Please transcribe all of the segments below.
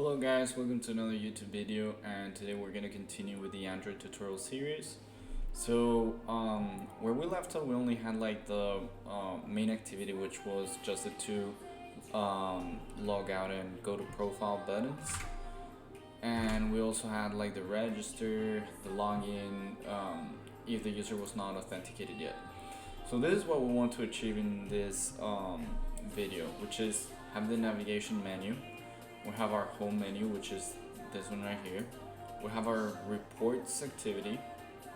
Hello guys, welcome to another YouTube video, and today we're going to continue with the Android tutorial series. So where we left off, we only had like the main activity, which was just the two log out and go to profile buttons, and we also had like the register, the login, if the user was not authenticated yet. So this is what we want to achieve in this video, which is have the navigation menu. We have our home menu, which is this one right here. We have our reports activity,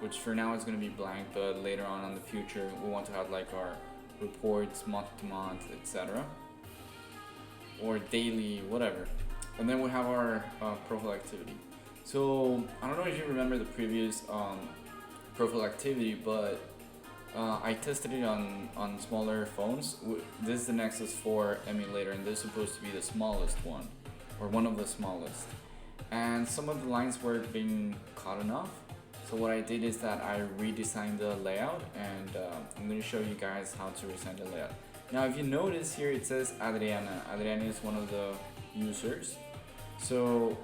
which for now is going to be blank, but later on in the future we want to have like our reports month to month, etc., or daily, whatever. And then we have our profile activity. So I don't know if you remember the previous profile activity, but I tested it on smaller phones. This is the Nexus 4 emulator, and this is supposed to be the smallest one, or one of the smallest. And some of the lines were being cut enough. So what I did is that I redesigned the layout, and I'm going to show you guys how to redesign the layout. Now if you notice here, it says Adriana. Adriana is one of the users. So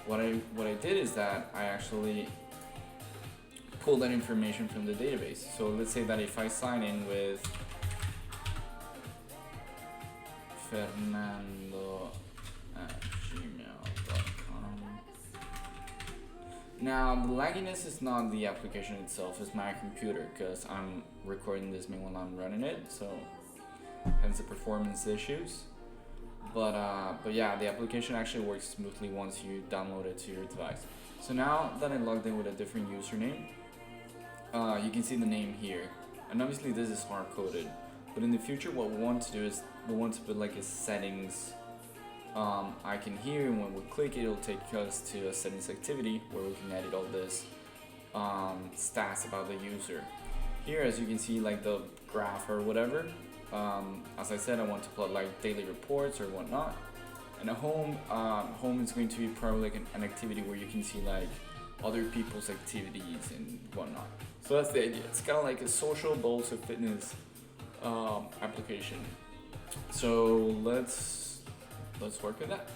what I did is that I actually pull that information from the database. So let's say that if I sign in with Fernando@gmail.com. Now the lagginess is not the application itself, it's my computer, because I'm recording this while I'm running it, so hence the performance issues. But yeah, the application actually works smoothly once you download it to your device. So now that I logged in with a different username, you can see the name here, and obviously this is hard coded, but in the future what we want to do is we want to put like a settings icon here, and when we click it, it'll take us to a settings activity where we can edit all this stats about the user. Here, as you can see, like the graph or whatever, as I said, I want to plot like daily reports or whatnot. And a home is going to be probably like an activity where you can see like other people's activities and whatnot. So that's the idea. It's kind of like a social but also fitness application. So let's work with that.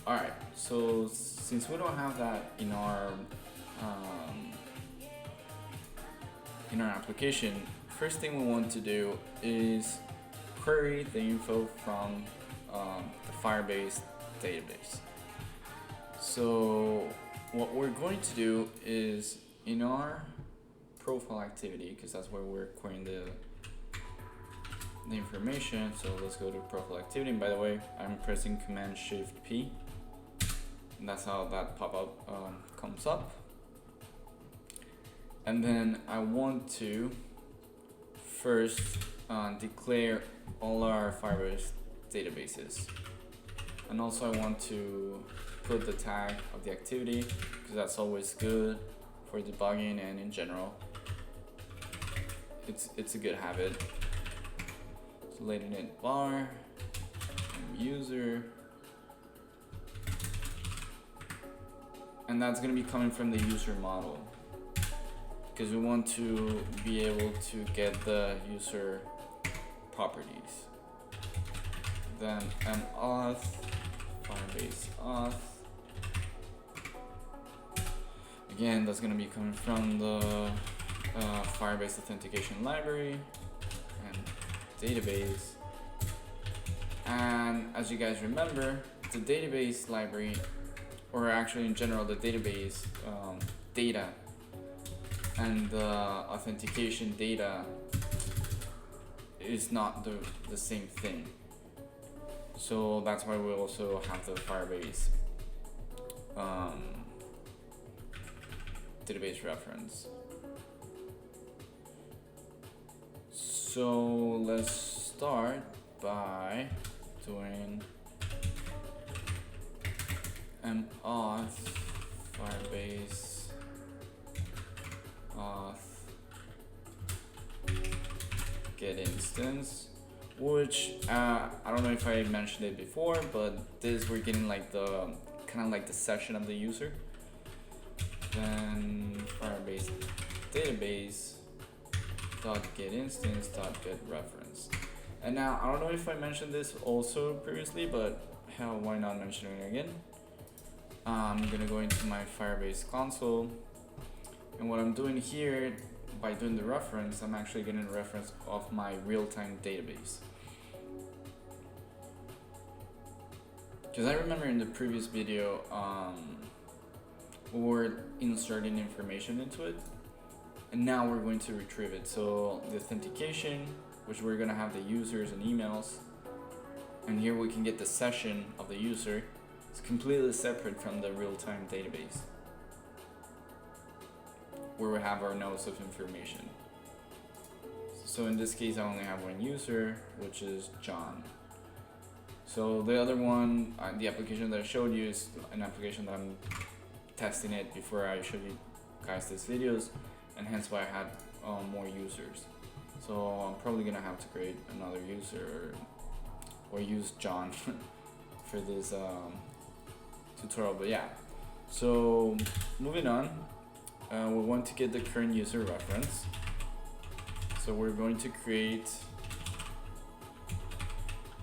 All right. So since we don't have that in our application, first thing we want to do is query the info from the Firebase database. So what we're going to do is in our profile activity, because that's where we're querying the information. So let's go to profile activity, and by the way, I'm pressing Command Shift P, and that's how that pop-up comes up. And then I want to first declare all our Firebase databases, and also I want to put the tag of the activity, because that's always good for debugging, and in general it's a good habit. So latent int var user, and that's going to be coming from the user model, because we want to be able to get the user properties. Then auth Firebase auth. Again, that's going to be coming from the Firebase authentication library and database. And as you guys remember, the database library, or actually in general the database data and the authentication data is not the same thing. So that's why we also have the Firebase database reference. So let's start by doing auth Firebase auth get instance, which I don't know if I mentioned it before, but this we're getting like the kind of like the session of the user. Then Firebase database dot get instance dot get reference. And now I don't know if I mentioned this also previously, but hell, why not mention it again? I'm gonna go into my Firebase console, and what I'm doing here, by doing the reference, I'm actually getting a reference of my RealTime Database. Because I remember in the previous video, we were inserting information into it, and now we're going to retrieve it. So the authentication, which we're gonna have the users and emails, and here we can get the session of the user. It's completely separate from the real-time database, where we have our nodes of information. So in this case, I only have one user, which is John. So the other one, the application that I showed you, is an application that I'm testing it before I show you guys these videos, and hence why I had more users. So I'm probably gonna have to create another user or use John for this tutorial. But yeah, so moving on, we want to get the current user reference. So we're going to create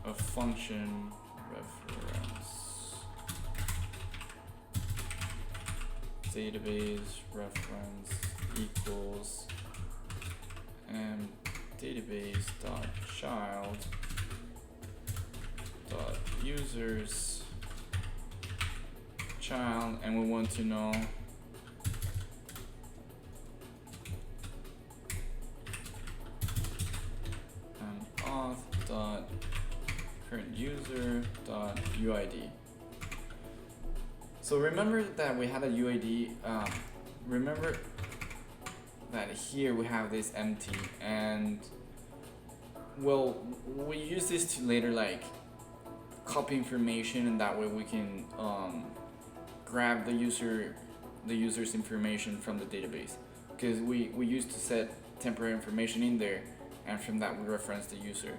a function reference database reference equals database dot child dot users child, and we want to know auth dot current user dot UID. So remember that we had a UID. Remember that here we have this empty, and well, we use this to later like copy information, and that way we can grab the user's information from the database, because we used to set temporary information in there, and from that we reference the user.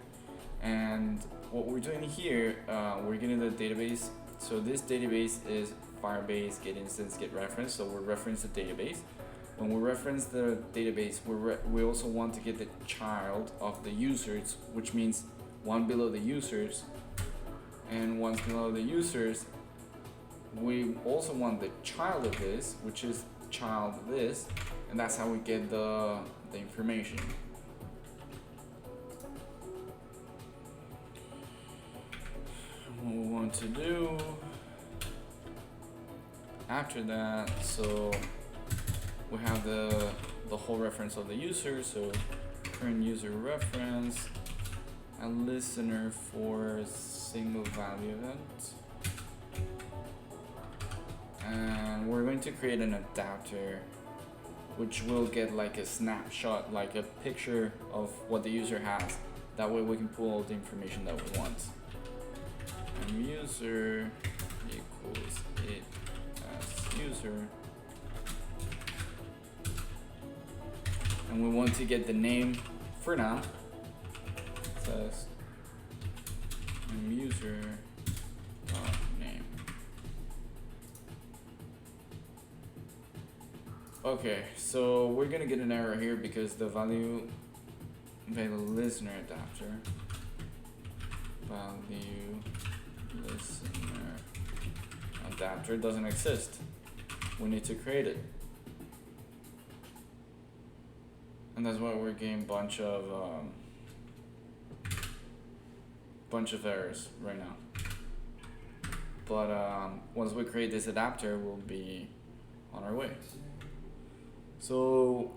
And what we're doing here, we're getting the database. So this database is Firebase get instance get reference. So we reference the database. When we reference the database, we also want to get the child of the users, which means one below the users, and one below the users. We also want the child of this, which is child of this, and that's how we get the information. What we want to do after that, so we have the whole reference of the user, so current user reference, a listener for single value event, and we're going to create an adapter which will get like a snapshot, like a picture of what the user has. That way we can pull all the information that we want. And user equals it as user, and we want to get the name for now. It says user name. Okay, so we're gonna get an error here because the value listener adapter value listener adapter doesn't exist. We need to create it, and that's why we're getting bunch of errors right now. But once we create this adapter, we'll be on our way. So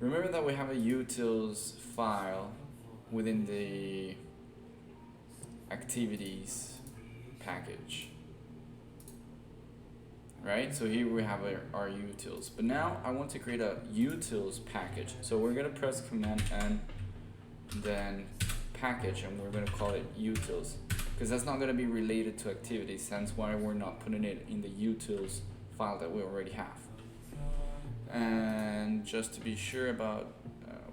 remember that we have a utils file within the activities package, right? So here we have our utils, but now I want to create a utils package. So we're gonna press Command N, then package, and we're gonna call it utils, because that's not gonna be related to activities, hence why we're not putting it in the utils file that we already have. And just to be sure about,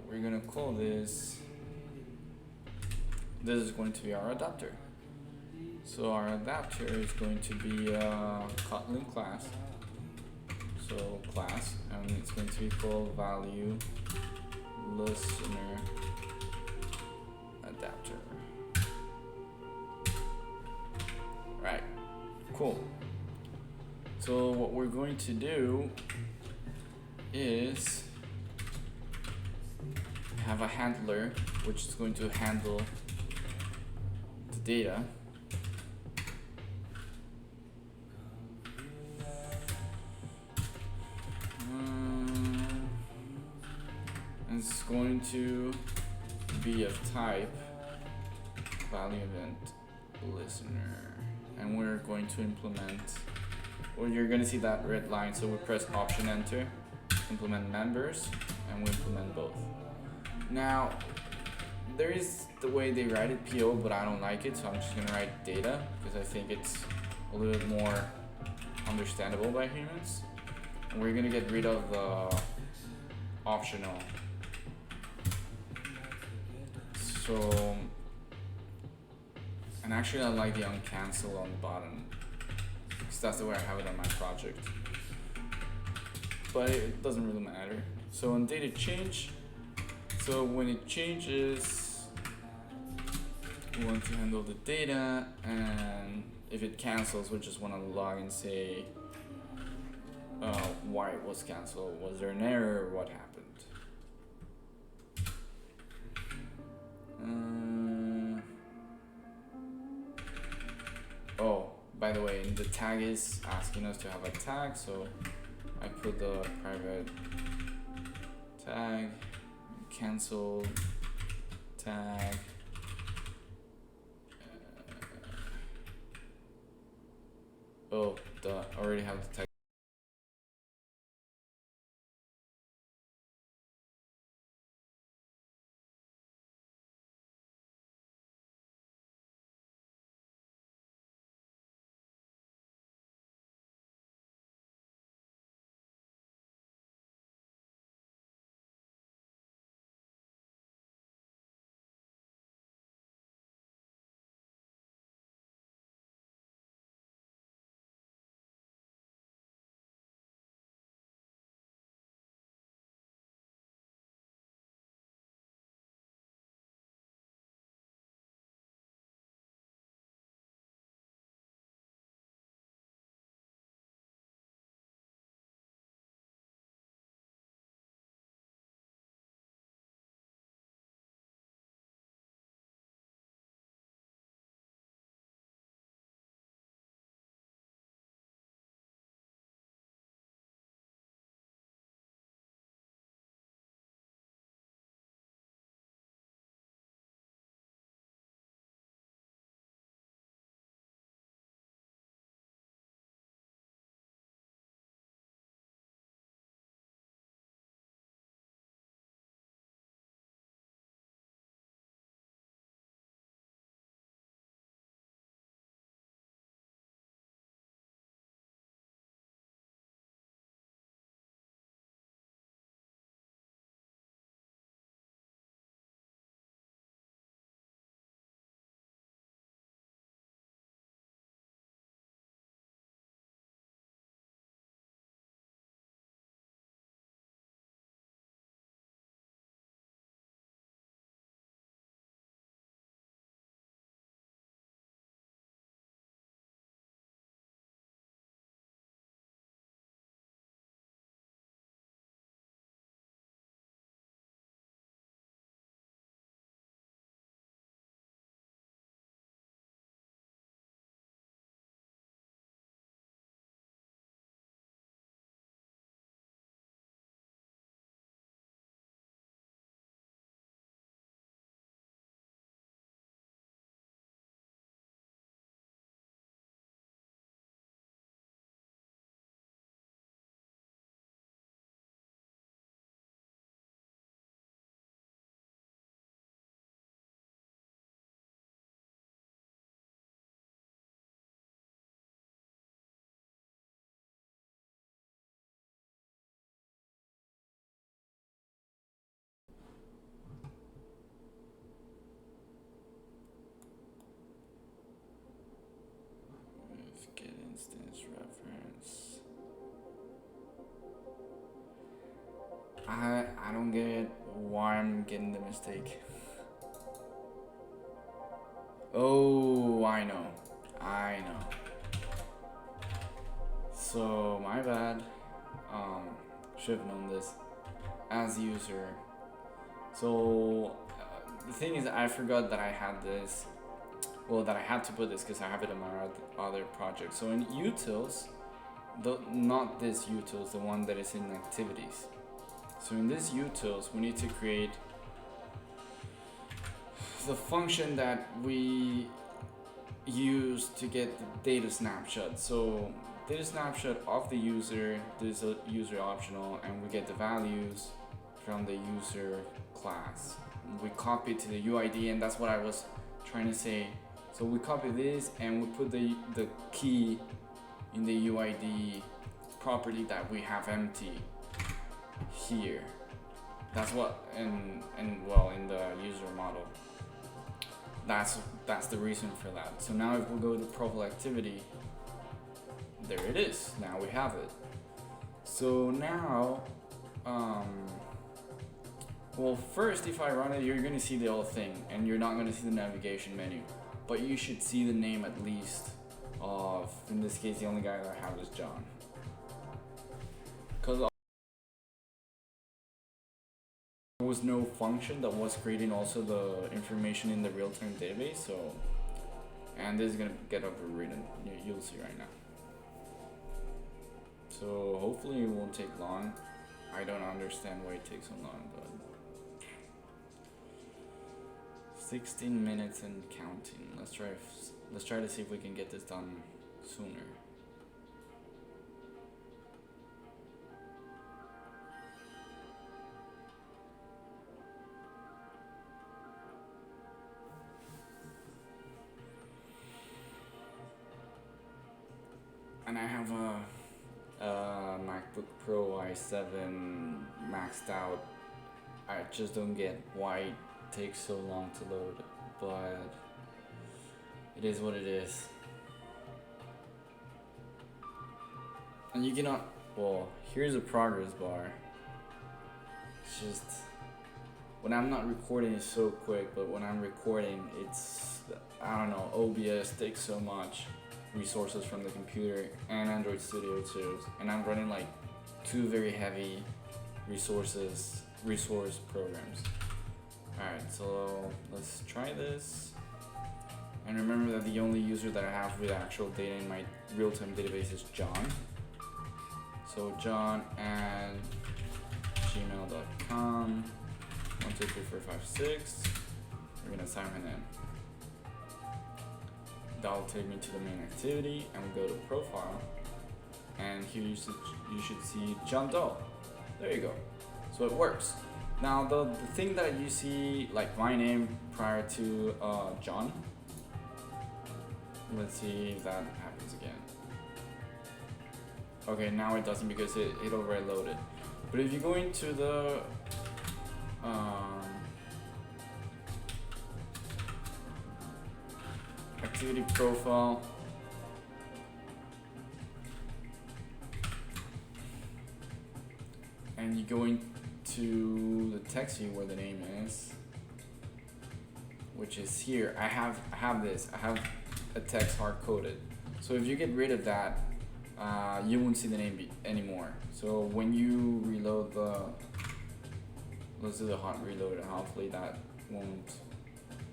we're gonna call this is going to be our adapter. So our adapter is going to be a Kotlin class. So class, and it's going to be called value listener adapter. Cool. So what we're going to do is have a handler which is going to handle the data. And it's going to be of type value event listener, and we're going to implement, well, you're going to see that red line, so we press option enter, implement members, and we implement both. Now there is the way they write it, PO, but I don't like it, so I'm just going to write data because I think it's a little bit more understandable by humans. And we're going to get rid of the optional. So, and actually I like the uncancel on the bottom because that's the way I have it on my project, but it doesn't really matter. So on data change, so when it changes, we want to handle the data, and if it cancels, we just want to log and say why it was canceled. Was there an error? What happened? Oh, by the way, the tag is asking us to have a tag, so I put the private tag, cancel tag, I already have the tag. Get instance reference. I don't get why I'm getting the mistake. Oh, I know. So my bad. Should have known this as user. So the thing is, I forgot that I had this. Well, that I had to put this because I have it in my other project. So in utils, not this utils, the one that is in activities. So in this utils, we need to create the function that we use to get the data snapshot. So data snapshot of the user, this is a user optional, and we get the values from the user class. We copy it to the UID, and that's what I was trying to say. So we copy this and we put the key in the UID property that we have empty here. That's what, and well, in the user model. That's the reason for that. So now if we go to profile activity, there it is. Now we have it. So now, well, first, if I run it, you're gonna see the whole thing, and you're not gonna see the navigation menu, but you should see the name at least of, in this case, the only guy that I have is John. Because there was no function that was creating also the information in the real-time database, so, and this is gonna get overridden, you'll see right now. So hopefully it won't take long. I don't understand why it takes so long, but 16 minutes and counting. Let's try to see if we can get this done sooner. And I have a MacBook Pro i7 maxed out. I just don't get why it takes so long to load, but it is what it is. And you cannot, well, here's a progress bar. It's just, when I'm not recording it's so quick, but when I'm recording it's, I don't know, OBS takes so much resources from the computer and Android Studio too, and I'm running like two very heavy resource programs. Alright, so let's try this. And remember that the only user that I have with actual data in my real-time database is John. So John at gmail.com 123456. We're gonna sign in. That'll take me to the main activity, and we go to profile, and here you should see John Doe. There you go. So it works. Now the thing that you see, like my name prior to John, let's see if that happens again. Okay, now it doesn't because it already loaded. But if you go into the activity profile, and you go into the text view where the name is, which is here. I have a text hard coded. So if you get rid of that, you won't see the name anymore. So when you reload let's do the hot reload, and hopefully that won't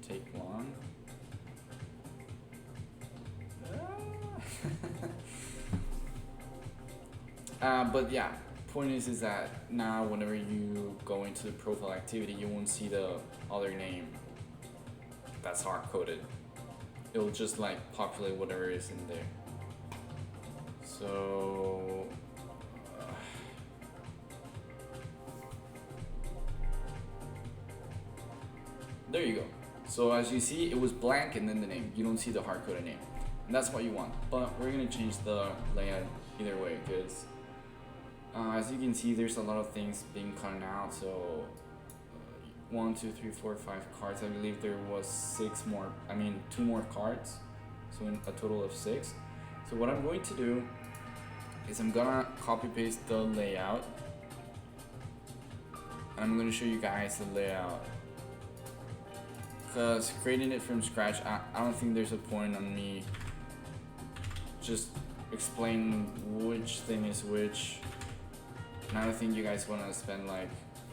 take long. But yeah, point is that now whenever you go into the profile activity, you won't see the other name that's hard coded. It'll just like populate whatever is in there. So there you go. So as you see, it was blank and then the name. You don't see the hard coded name. And that's what you want. But we're gonna change the layout either way, because as you can see, there's a lot of things being cut out. So 1, 2, 3, 4, 5 cards. I believe there was 2 more cards. So in a total of 6. So what I'm going to do is I'm gonna copy paste the layout. And I'm gonna show you guys the layout. Because creating it from scratch, I don't think there's a point on me just explain which thing is which. And I don't think you guys want to spend like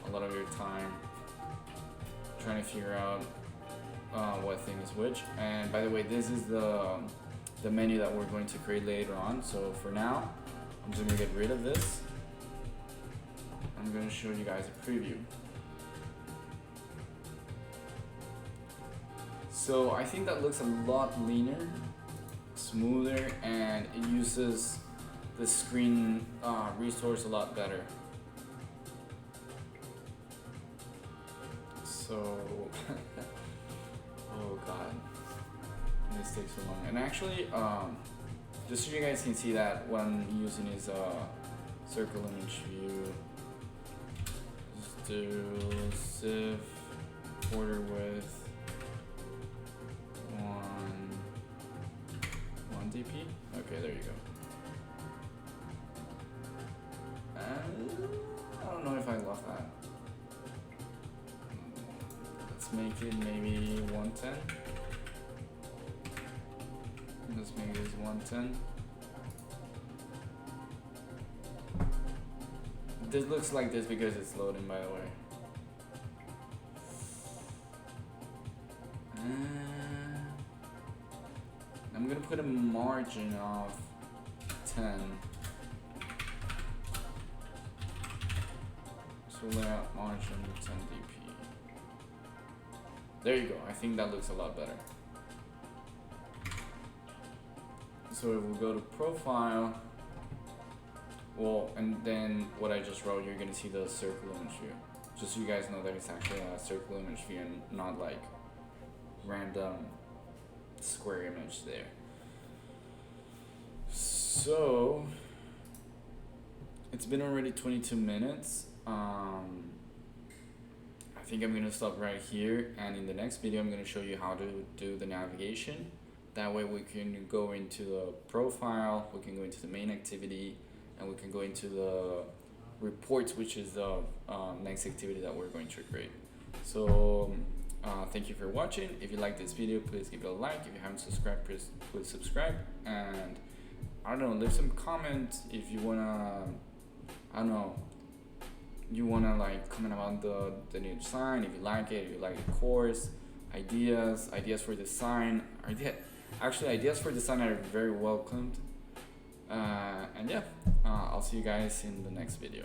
a lot of your time trying to figure out what thing is which. And by the way, this is the menu that we're going to create later on. So for now, I'm just gonna get rid of this. I'm gonna show you guys a preview. So I think that looks a lot leaner, smoother, and it uses the screen resource a lot better. So, oh god, this takes so long. And actually, just so you guys can see that what I'm using is a circle image view. Just do civ border width 1 dp. Okay, there you go. I don't know if I love that. Let's make it maybe 110. Let's make this 110. This looks like this because it's loading, by the way. I'm gonna put a margin of 10. So layout margin 10 dp. There you go. I think that looks a lot better. So if we go to profile, well, and then what I just wrote, you're gonna see the circle image view. Just so you guys know that it's actually a circle image view and not like random square image there. So it's been already 22 minutes. I think I'm gonna stop right here, and in the next video I'm gonna show you how to do the navigation. That way we can go into the profile, we can go into the main activity, and we can go into the reports, which is the next activity that we're going to create. So thank you for watching. If you like this video, please give it a like. If you haven't subscribed, please subscribe. And I don't know, leave some comments if you wanna, I don't know, you wanna like comment about the new design, if you like it, if you like the course, ideas for design. Actually, ideas for design are very welcomed. And yeah, I'll see you guys in the next video.